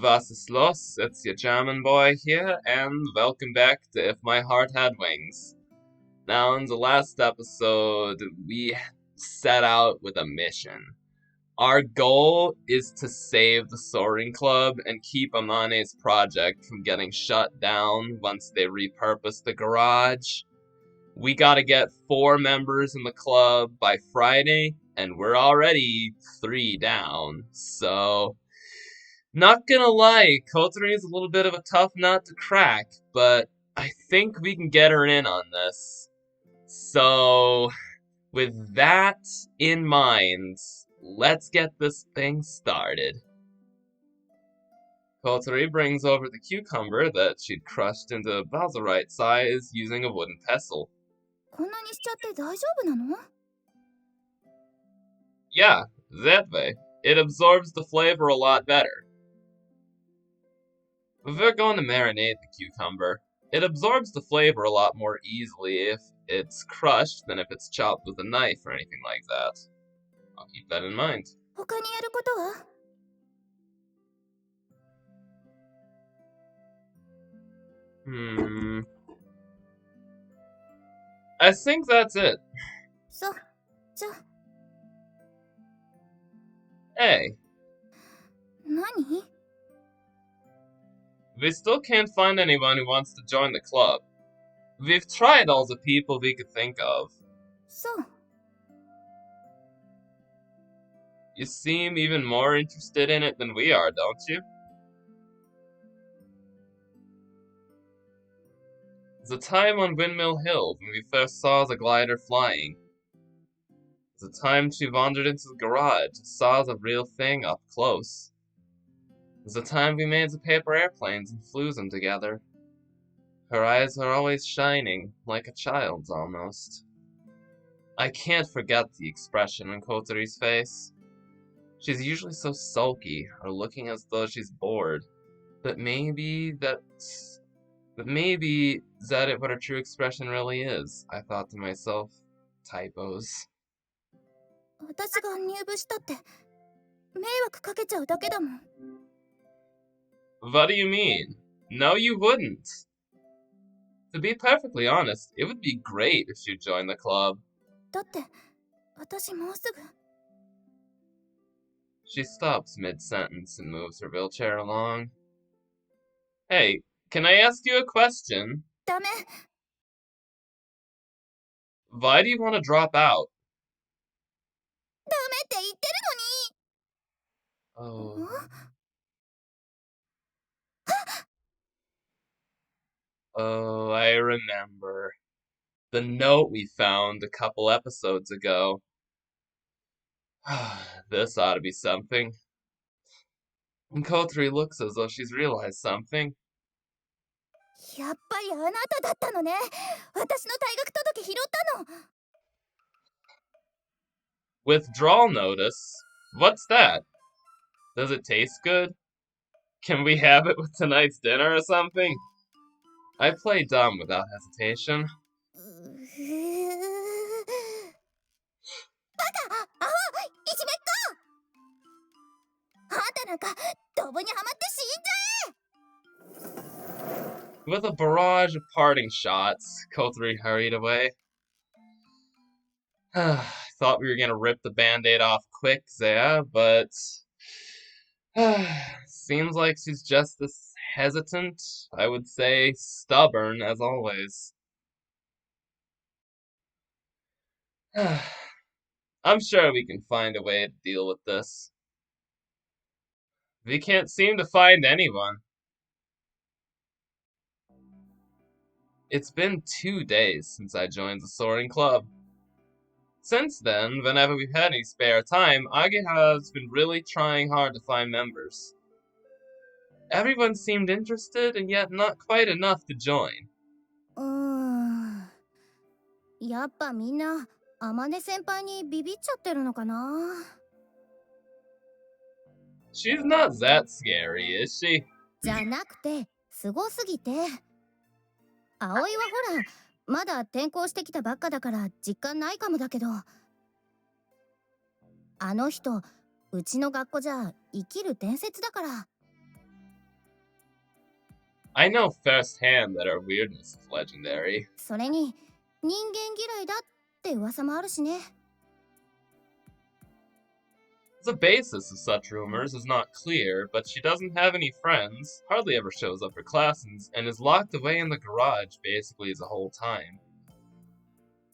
Was ist los? It's your German boy here, and welcome back to If My Heart Had Wings. Now, in the last episode, we set out with a mission. Our goal is to save the Soaring Club and keep Amane's project from getting shut down once they repurpose the garage. We gotta get 4 members in the club by Friday, and we're already 3 down, so... Not gonna lie, Kotori is a little bit of a tough nut to crack, but I think we can get her in on this. So, with that in mind, let's get this thing started. Kotori brings over the cucumber that she'd crushed into about the right size using a wooden pestle. Yeah, that way. It absorbs the flavor a lot better. If we're going to marinate the cucumber, it absorbs the flavor a lot more easily if it's crushed than if it's chopped with a knife or anything like that. I'll keep that in mind. I think that's it. Hey. We still can't find anyone who wants to join the club. We've tried all the people we could think of. You seem even more interested in it than we are, don't you? The time on Windmill Hill when we first saw the glider flying. The time she wandered into the garage and saw the real thing up close. The time we made the paper airplanes and flew them together. Her eyes are always shining, like a child's almost. I can't forget the expression on Kotori's face. She's usually so sulky, or looking as though she's bored. But maybe that what her true expression really is, I thought to myself. Typos. What do you mean? No, you wouldn't. To be perfectly honest, it would be great if you joined the club. She stops mid-sentence and moves her wheelchair along. Hey, can I ask you a question? Why do you want to drop out? Oh. Oh, I remember. The note we found a couple episodes ago. This ought to be something. And Kotori looks as though she's realized something. Withdrawal notice? What's that? Does it taste good? Can we have it with tonight's dinner or something? I play dumb without hesitation. With a barrage of parting shots, Kotori hurried away. Thought we were gonna rip the band-aid off quick there, but... seems like she's just as hesitant, I would say stubborn as always. I'm sure we can find a way to deal with this. We can't seem to find anyone. It's been 2 days since I joined the Soaring Club. Since then, whenever we've had any spare time, Agi has been really trying hard to find members. Everyone seemed interested, and yet not quite enough to join. She's not that scary, is she? I know firsthand that her weirdness is legendary. それに人間嫌いだって噂もあるしね。 The basis of such rumors is not clear, but she doesn't have any friends, hardly ever shows up for classes, and is locked away in the garage basically the whole time.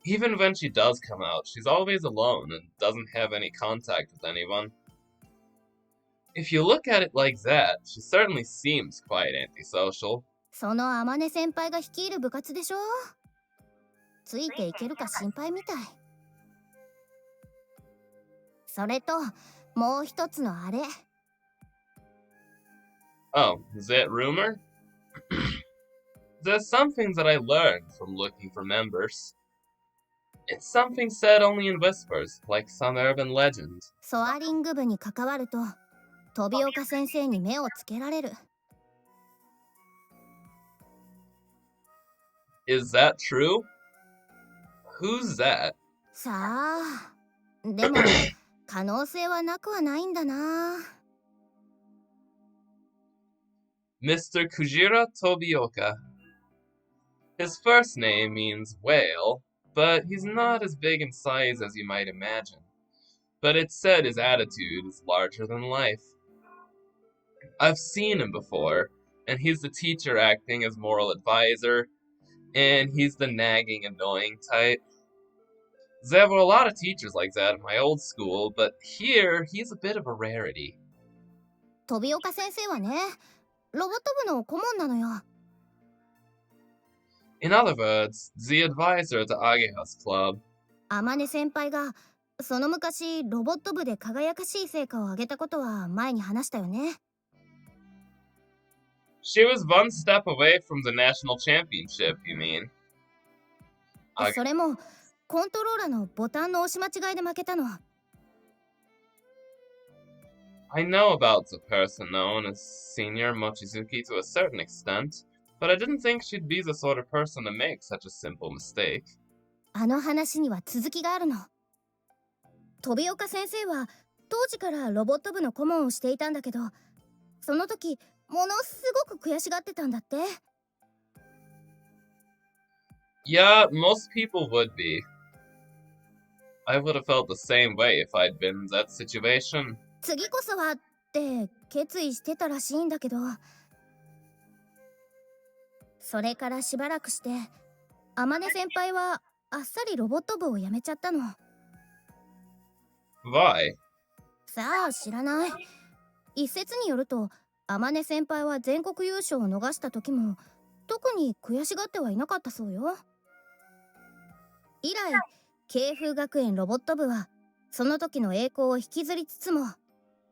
Even when she does come out, she's always alone and doesn't have any contact with anyone. If you look at it like that, she certainly seems quite antisocial. その天音先輩が率いる部活でしょ。ついていけるか心配みたい。それともう一つのあれ。 Oh, is that rumor? There's something that I learned from looking for members. It's something said only in whispers, like some urban legend. ソアリング部に関わると飛岡先生に目をつけられる。 Is that true? Who's that? さあ、でも可能性はなくはないんだな。 Mr. Kujira Tobioka. His first name means whale, but he's not as big in size as you might imagine. But it's said his attitude is larger than life. I've seen him before, and he's the teacher acting as moral advisor, and he's the nagging, annoying type. There were a lot of teachers like that in my old school, but here he's a bit of a rarity. 飛岡先生はね、ロボット部の顧問なのよ。 In other words, the advisor to Ageha's club. 天音先輩がその昔ロボット部で輝かしい成果を上げたことは前に話したよね。 She was one step away from the national championship, you mean? それもコントローラーのボタンの押し間違いで負けたの。 I know about the person known as Senior Mochizuki to a certain extent, but I didn't think she'd be the sort of person to make such a simple mistake. あの話には続きがあるの。飛岡先生は当時からロボット部の顧問をしていたんだけど、その時ものすごく悔しがってたんだって。 Yeah, most people would be. I would have felt the same way if I'd been in that situation. 次こそはって決意してたらしいんだけど、それからしばらくして天音先輩はあっさりロボット部を辞めちゃったの。 Why? さあ知らない。一説によると天音先輩は全国優勝を逃した時も特に悔しがってはいなかったそうよ。以来慶風学園ロボット部はその時の栄光を引きずりつつも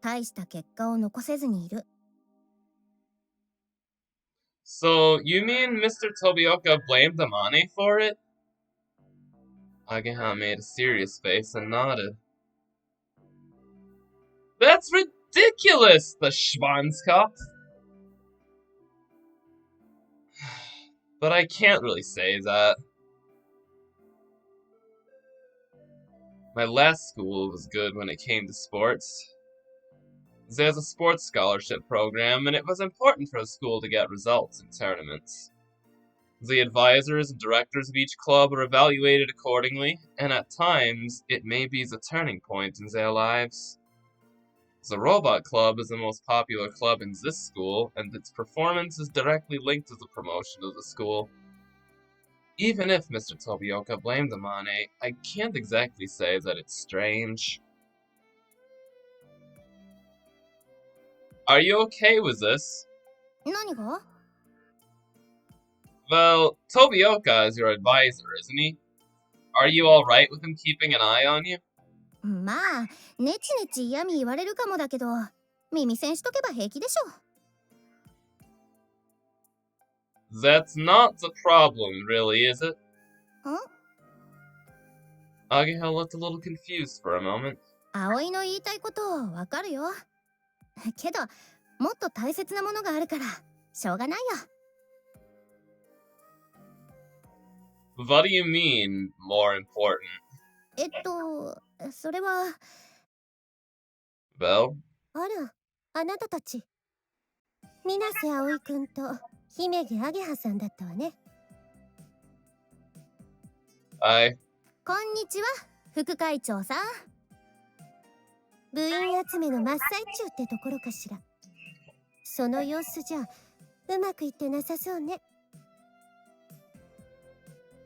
大した結果を残せずにいる。 So, you mean Mr. Tobioka blamed Amane for it? Ageha made a serious face and nodded. That's ridiculous, the Schwanzkopf! But I can't really say that. My last school was good when it came to sports. There's a sports scholarship program, and it was important for a school to get results in tournaments. The advisors and directors of each club are evaluated accordingly, and at times, it may be the turning point in their lives. The Robot Club is the most popular club in this school, and its performance is directly linked to the promotion of the school. Even if Mr. Tobioka blamed Amane, I can't exactly say that it's strange. Are you okay with this? 何が？ Well, Tobioka is your advisor, isn't he? Are you alright with him keeping an eye on you? まあネチネチ嫌味言われるかもだけど耳栓しとけば平気でしょ。 That's not the problem, really, is it? ん？ Ageha looked a little confused for a moment. 葵の言いたいことわかるよ。けどもっと大切なものがあるからしょうがないよ。 What do you mean, more important? それは Well? あら、あなたたち水瀬葵くんと姫木あげはさんだったわね。Hi. こんにちは、副会長さん。部員集めの真っ最中ってところかしら。その様子じゃうまくいってなさそうね。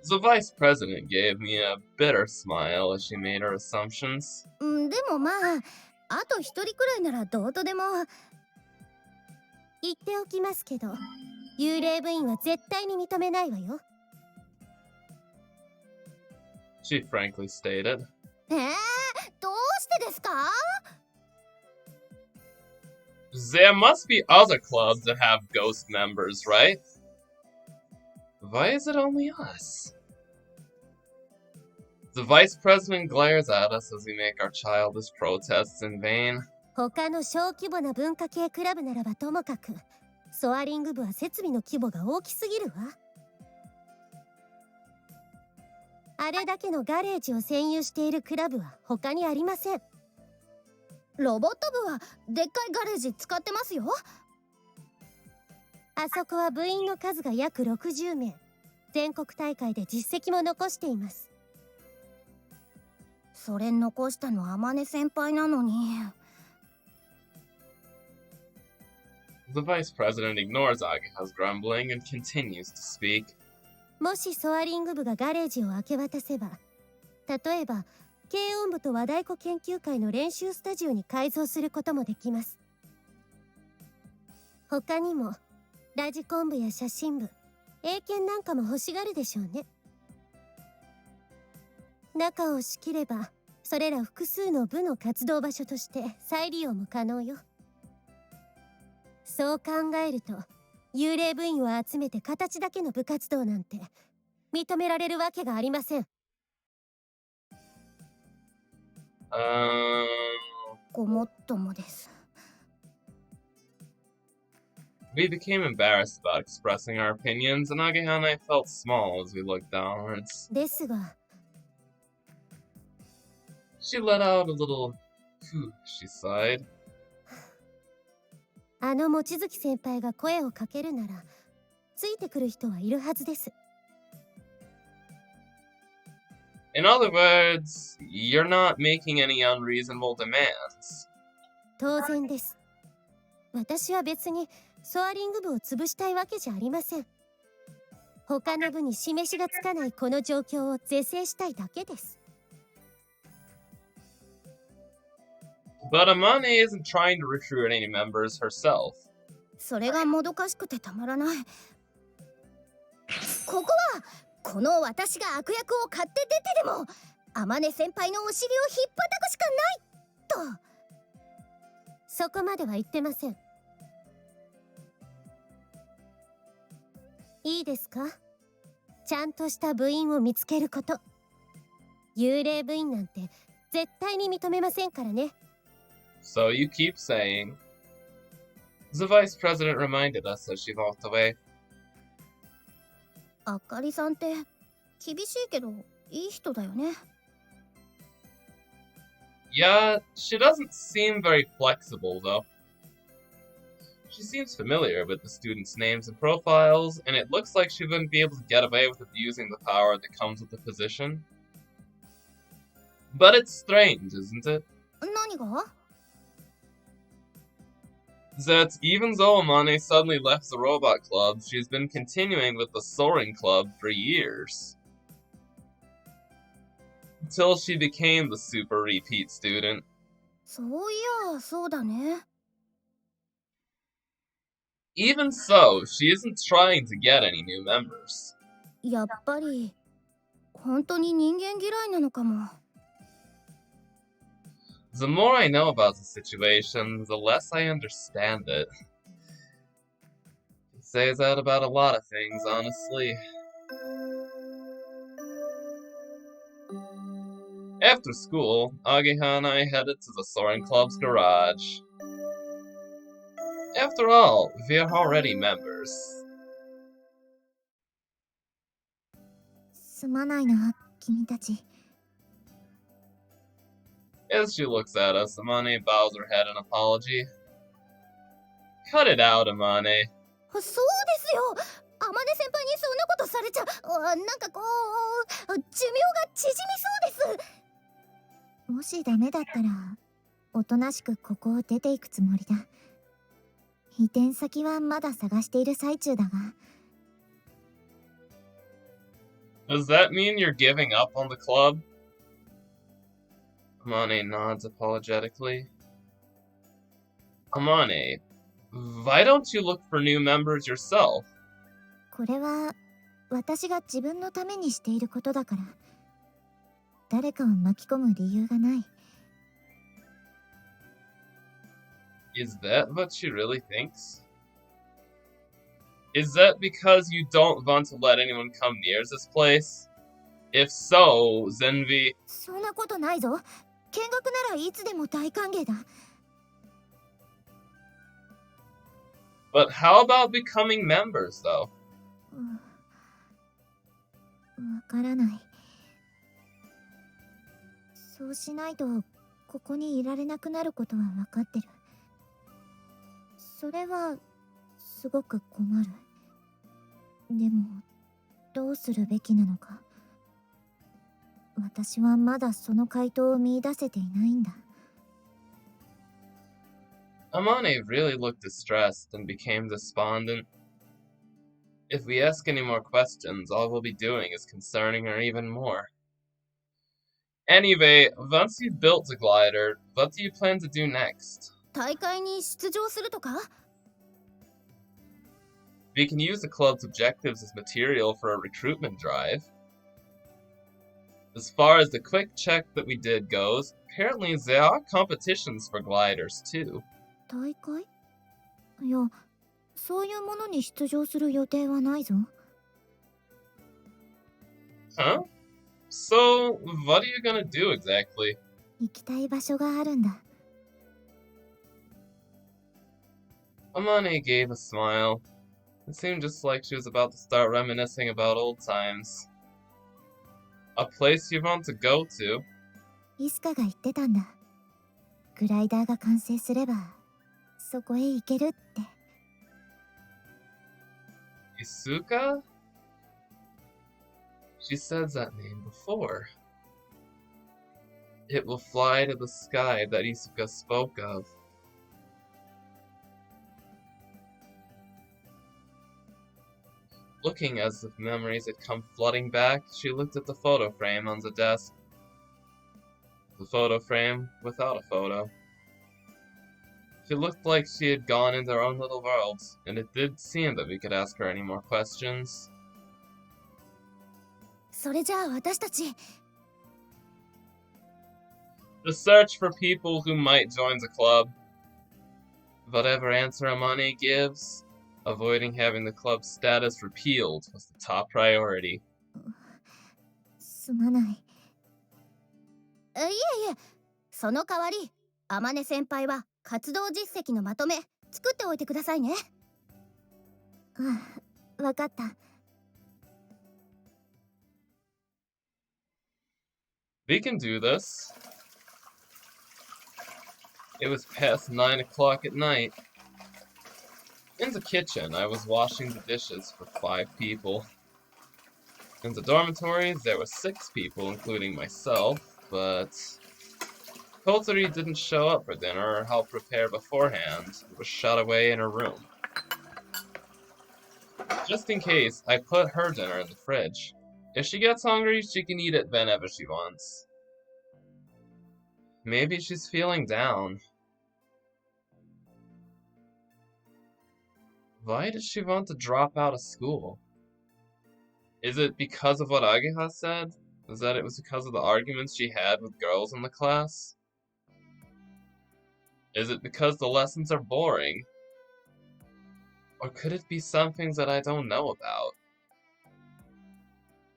The vice president gave me a bitter smile as she made her assumptions. でもまあ、あと一人くらいならどうとでも。言っておきますけど、幽霊部員は絶対に認めないわよ。She frankly stated. どうしてですか？ There must be other clubs that have ghost members, right? Why is it only us? The vice president glares at us as we make our childish protests in vain. 他の小規模な文化系クラブならばともかく、ソアリング部は設備の規模が大きすぎるわ。あれだけのガレージを占有しているクラブは他にありません。ロボット部はでっかいガレージ使ってますよ。あそこは部員の数が約60名。全国大会で実績も残しています。それ残したの天音先輩なのに。The vice president ignores Ageha's grumbling and continues to speak. もしソアリング部がガレージを明け渡せば、例えば軽音部と和太鼓研究会の練習スタジオに改造することもできます。他にもラジコン部や写真部、英検なんかも欲しがるでしょうね。中を仕切ればそれら複数の部の活動場所として再利用も可能よ。そう考えると幽霊部員を集めて形だけの部活動なんて認められるわけがありません。ごもっともです。We became embarrassed about expressing our opinions, and Ageha and I felt small as we looked downwards. ですが、She let out a little "phew," she sighed. あの望月先輩が声をかけるならついてくる人はいるはずです。In other words, you're not making any unreasonable demands. 当然です。私は別にソアリング部を潰したいわけじゃありません。他の部に示しがつかないこの状況を是正したいだけです。But Amane isn't trying to recruit any members herself. それがもどかしくてたまらない。ここはこの私が悪役を買って出てでも天音先輩のお尻を引っ叩くしかないと。そこまでは言ってません。いいですか？ちゃんとした部員を見つけること。幽霊部員なんて絶対に認めませんからね。So you keep saying. The vice president reminded us as she walked away. あかりさんって厳しいけどいい人だよね。Yeah, she doesn't seem very flexible though. She seems familiar with the students' names and profiles, and it looks like she wouldn't be able to get away with abusing the power that comes with the position. But it's strange, isn't it? 何が？ That even though Amane suddenly left the robot club, she's been continuing with the Soaring Club for years. Until she became the super repeat student. そういや、そうだね。Even so, she isn't trying to get any new members. やっぱり本当に人間嫌いなのかも。The more I know about the situation, the less I understand it. It says that about a lot of things, honestly. After school, Ageha and I headed to the Soaring Club's garage. After all, we're already members. すまないな、君たち。As she looks at us, Amane bows her head in apology. Cut it out, Amane. そうですよ。天音先輩にそんなことされちゃ、なんかこう、寿命が縮みそうです。もしダメだったら、おとなしくここを出ていくつもりだ。移転先はまだ探している最中だが。Does that mean you're giving up on the club? Amane nods apologetically. Amane, why don't you look for new members yourself? これは私が自分のためにしていることだから、誰かを巻き込む理由がない。Is that what she really thinks? Is that because you don't want to let anyone come near this place? If so, Zenvi... そんなことないぞ。見学ならいつでも大歓迎だ。But how about becoming members, though? わからない。そうしないとここにいられなくなることは分かってる。それはすごく困る。でもどうするべきなのか、私はまだその回答を見出せていないんだ。Amane really looked distressed and became despondent. If we ask any more questions, all we'll be doing is concerning her even more. Anyway, once you've built the glider, what do you plan to do next? 大会に出場するとか？ We can use the club's objectives as material for a recruitment drive. As far as the quick check that we did goes, apparently there are competitions for gliders too. 大会？いや、そういうものに出場する予定はないぞ。Huh? So, what are you gonna do exactly? 行きたい場所があるんだ。Amane gave a smile. It seemed just like she was about to start reminiscing about old times. A place you want to go to? イスカが言ってたんだ。グライダーが完成すれば、そこへ行けるって。Isuka? She said that name before. It will fly to the sky that Isuka spoke of. Looking as if memories had come flooding back, she looked at the photo frame on the desk. The photo frame without a photo. She looked like she had gone into her own little world, and it did seem that we could ask her any more questions. それじゃあ私たち。The search for people who might join the club. Whatever answer Amane gives, avoiding having the club's status repealed was the top priority. すまない。いえいえ、その代わり、天音先輩は活動実績のまとめ作っておいてくださいね。あ、わかった。We can do this. It was past 9 o'clock at night. In the kitchen, I was washing the dishes for 5 people. In the dormitory, there were 6 people, including myself, but Kotori didn't show up for dinner or help prepare beforehand. It was shut away in her room. Just in case, I put her dinner in the fridge. If she gets hungry, she can eat it whenever she wants. Maybe she's feeling down. Why does she want to drop out of school? Is it because of what Ageha said? Is that it was because of the arguments she had with girls in the class? Is it because the lessons are boring? Or could it be something that I don't know about?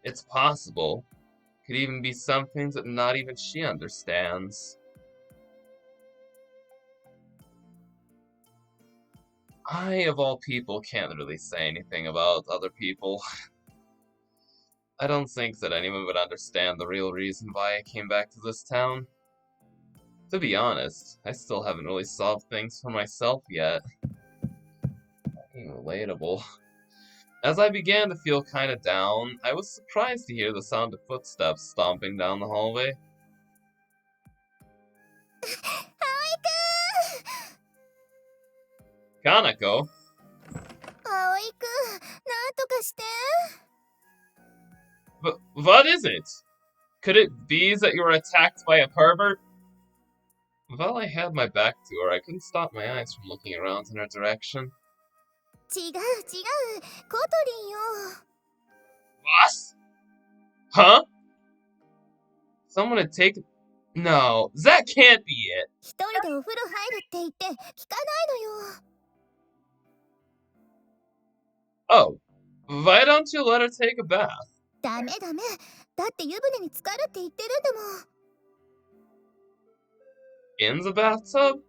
It's possible. Could even be something that not even she understands. I, of all people, can't really say anything about other people. I don't think that anyone would understand the real reason why I came back to this town. To be honest, I still haven't really solved things for myself yet. Fucking Relatable. As I began to feel kinda down, I was surprised to hear the sound of footsteps stomping down the hallway. Kanako? 葵くん、なんとかして。What is it? Could it be that you were attacked by a pervert? While I had my back to her, I couldn't stop my eyes from looking around in her direction. 違う違う、コトリンよ。What? Huh? Someone had taken... No, that can't be it. 一人でお風呂入るって言って聞かないのよ。Oh, why don't you let her take a bath? ダメダメ。だって湯船に浸かるって言ってるんだもん。In the bathtub?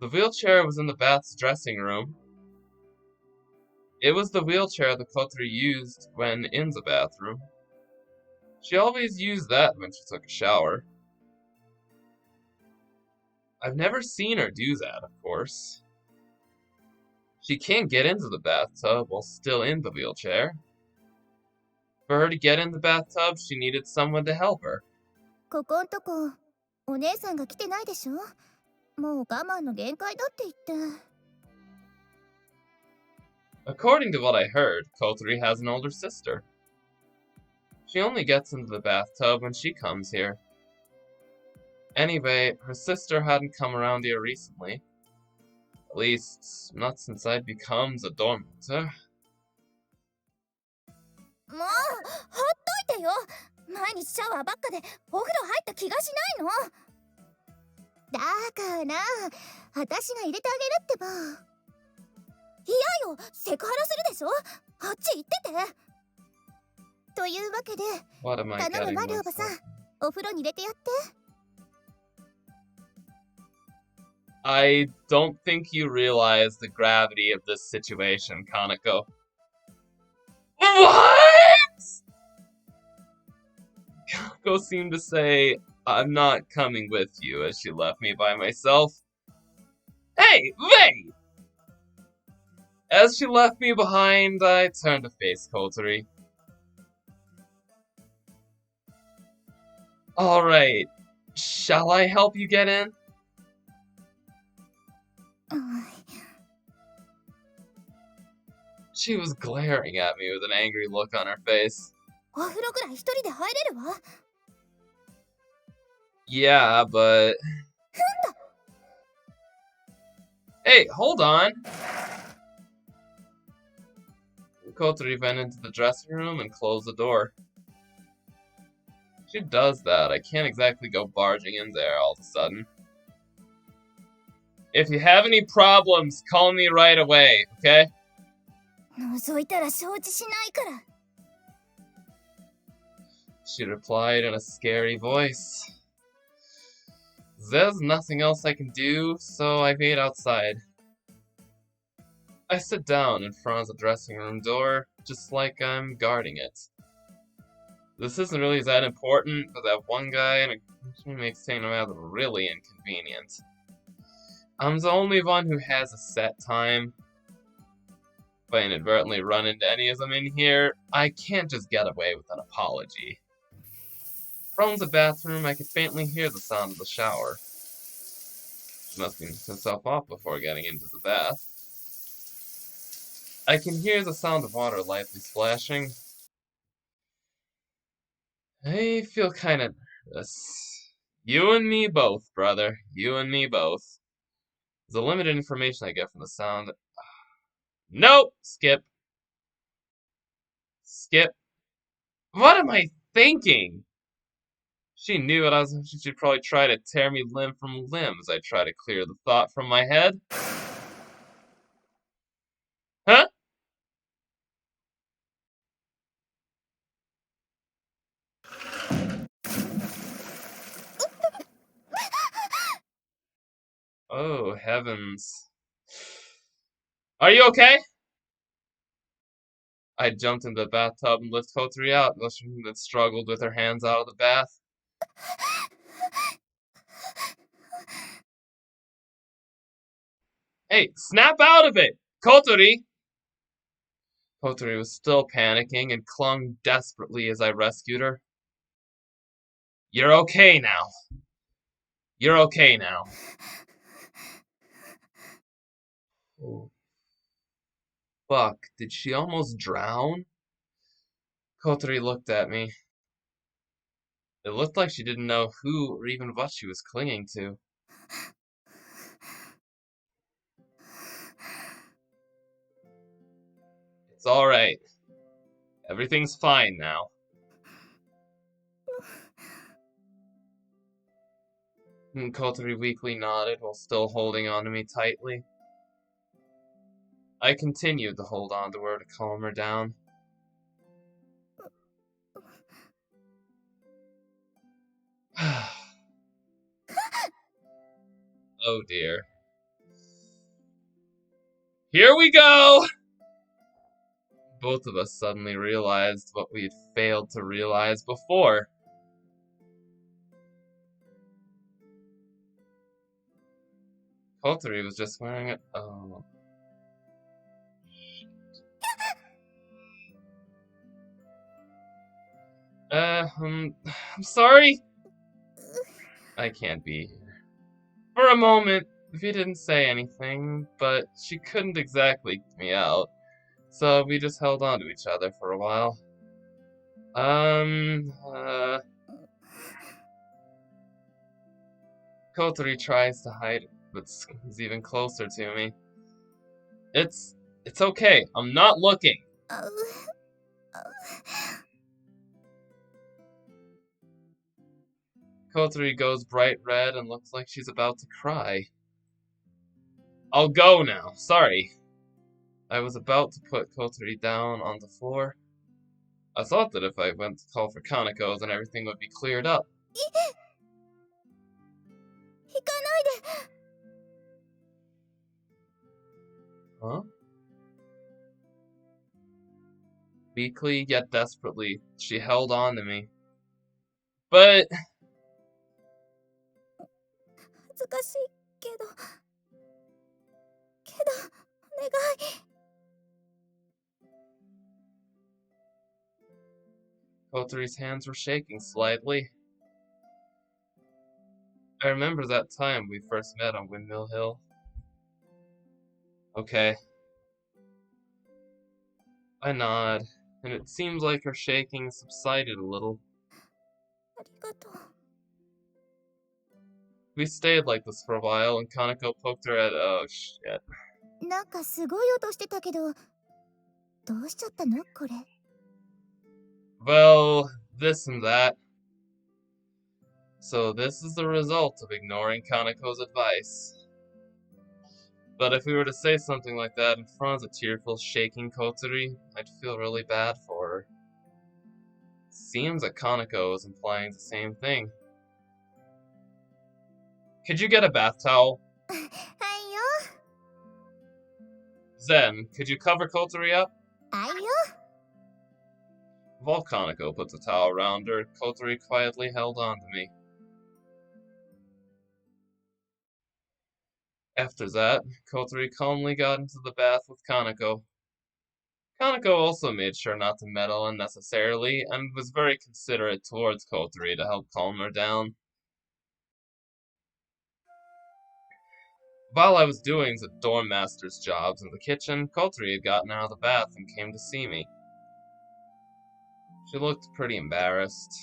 The wheelchair was in the bath's dressing room. It was the wheelchair the Kotori used when in the bathroom. She always used that when she took a shower. I've never seen her do that, of course. She can't get into the bathtub while still in the wheelchair. For her to get in the bathtub, she needed someone to help her. ここんとこ、お姉さんが来てないでしょ。もう我慢の限界だって言って。According to what I heard, Kotori has an older sister. She only gets into the bathtub when she comes here. Anyway, her sister hadn't come around here recently. At least, not since I'd become the dormitory. もう、ほっといてよ。毎日シャワーばっかでお風呂入った気がしないの。だから私が入れてあげるってば。嫌よ、セクハラするでしょ。あっち行ってて。というわけで、頼むマリオバさん、お風呂に入れてやって。I don't think you realize the gravity of this situation, Kanako. What? Kanako seemed to say, I'm not coming with you, as she left me by myself. Hey, wait! As she left me behind, I turned to face Kotori. Alright, shall I help you get in? She was glaring at me with an angry look on her face. お風呂ぐらい一人で入れるわ。Yeah, but... Hey, hold on! Kotori went into the dressing room and closed the door. She does that. I can't exactly go barging in there all of a sudden. If you have any problems, call me right away, okay? 覗いたら承知しないから。She replied in a scary voice. There's nothing else I can do, so I wait outside. I sit down in front of the dressing room door, just like I'm guarding it. This isn't really that important, but that one guy in a makes things really inconvenient. I'm the only one who has a set time. If I inadvertently run into any of them in here, I can't just get away with an apology. From the bathroom, I could faintly hear the sound of the shower. She must have cleaned herself off before getting into the bath. I can hear the sound of water lightly splashing. I feel kinda nervous. You and me both, brother. You and me both. The limited information I get from the sound... Nope! Skip. Skip. What am I thinking? She knew what I was... She'd probably try to tear me limb from limb as I try to clear the thought from my head. Huh? Oh, heavens. Are you okay? I jumped into the bathtub and lifted Kotori out, while she struggled with her hands out of the bath. Hey, snap out of it! Kotori! Kotori was still panicking and clung desperately as I rescued her. You're okay now. You're okay now. Oh, fuck, did she almost drown? Kotori looked at me. It looked like she didn't know who or even what she was clinging to. It's alright. Everything's fine now. And Kotori weakly nodded while still holding on to me tightly. I continued to hold on to her to calm her down. Oh dear. Here we go! Both of us suddenly realized what we had failed to realize before. Kotori was just wearing it. Oh. I'm sorry. I can't be here. For a moment, we didn't say anything, but she couldn't exactly get me out, so we just held on to each other for a while. Kotori tries to hide it, but is even closer to me. It's okay. I'm not looking. Kotori goes bright red and looks like she's about to cry. I'll go now. Sorry. I was about to put Kotori down on the floor. I thought that if I went to call for Kaneko, then everything would be cleared up. Huh? Weakly yet desperately, she held on to me. But Kotori's hands were shaking slightly. I remember that time we first met on Windmill Hill. Okay. I nod, and it seems like her shaking subsided a little. We stayed like this for a while, and Kaneko poked her at. Oh shit. Well, this and that. So this is the result of ignoring Kaneko's advice. But if we were to say something like that in front of the tearful, shaking Kotori, I'd feel really bad for her. Seems that Kaneko is implying the same thing. Could you get a bath towel? Zen, could you cover Kotori up? While Kaneko put the towel around her, Kotori quietly held on to me. After that, Kotori calmly got into the bath with Kaneko. Kaneko also made sure not to meddle unnecessarily and was very considerate towards Kotori to help calm her down. While I was doing the dorm master's jobs in the kitchen, Kotori had gotten out of the bath and came to see me. She looked pretty embarrassed.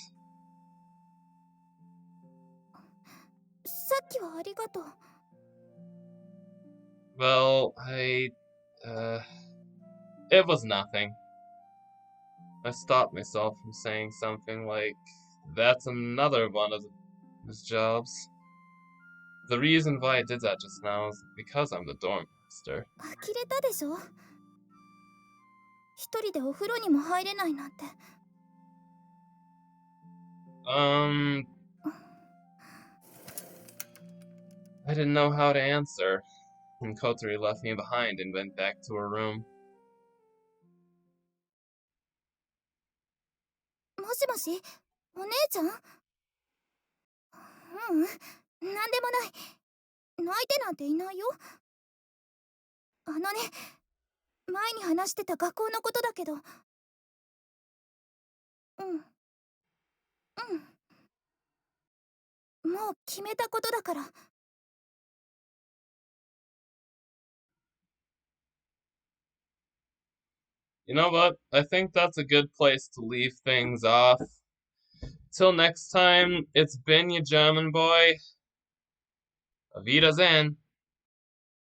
Well, it was nothing. I stopped myself from saying something like, that's another one of his jobs. The reason why I did that just now is because I'm the dorm master. I didn't know how to answer, and Kotori left me behind and went back to her room. 前に話してた学校のことだけど。うん。もう決めたことだから。You know what? I think that's a good place to leave things off. Till next time, it's been your German boy. Auf Wiedersehen.